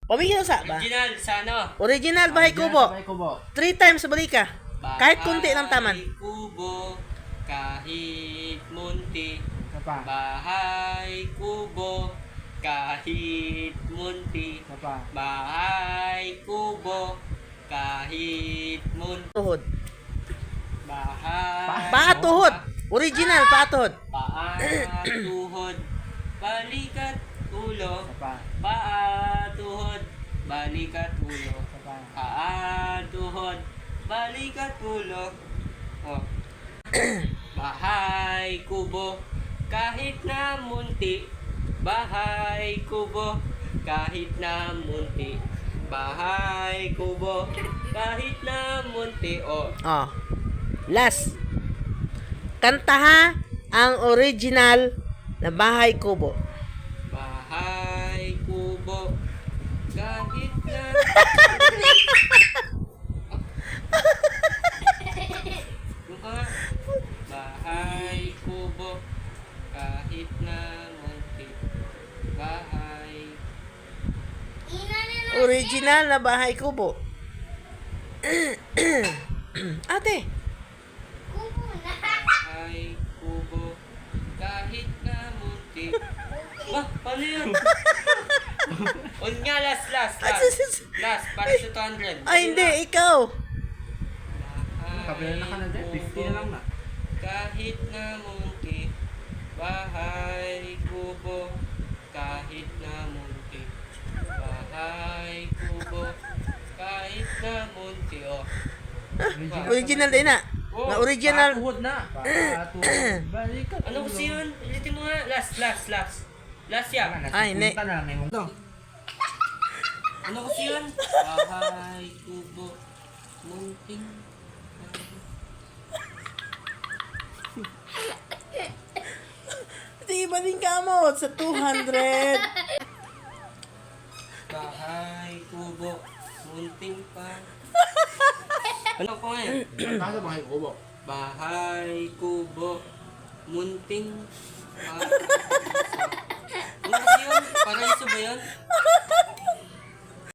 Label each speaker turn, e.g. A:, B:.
A: Pamigyan sa ba?
B: Original sa ano?
A: Original bahay kubo.
C: Bahay kubo.
A: 3 times sa balika. Kahit kunti ng taman.
B: Bahay kubo, kahit munti.
C: Isa pa.
B: Bahay kubo, kahit munti.
C: Isa pa.
B: Bahay kubo, kahit munti.
A: Tuhod.
B: Bahay...
A: Paatuhod. Original, paatuhod.
B: Paatuhod, balikat ulo.
C: Isa pa.
B: Paatuhod, balikat ulo.
C: Isa pa.
B: Paatuhod, balikat ulo. Oh. Bahay kubo, kahit na munti. Bahay kubo, kahit na munti. Bahay kubo, kahit na munti. Oh.
A: Oh. Last. Kanta ha ang original na bahay kubo.
B: Bahay kubo, kahit na... Yung ka nga. Bahay kubo, kahit na munti. Bahay...
A: Original na bahay kubo. Ate.
B: Bahay kubo, kahit na munti. Bah, paano yun? O nga, last. Last, para sa 200.
A: Ay, hindi. Ikaw.
C: Kabila na ka na din. 50 na lang na.
B: Kahit na munti. Bahay kubo, kahit na munti. Bahay kubo, kahit na munti. Oh.
A: Original din na.
B: Oh,
A: Na original.
C: Paatuhod na. Paatuhod. Balikat.
B: Ano kasi yun? Ulitin mo nga. Last. Last yan.
A: Ay, hindi.
C: Punta na lang. Ewan ko.
B: Ano kasi yun? Bahay kubo, munting.
A: Di ba din ka mo sa 200?
B: Bahay kubo, munting pa. Ano ko nga eh?
C: Kaso bahay kubo.
B: Bahay kubo, munting pa. Ano kasi yun? Paraiso ba yun?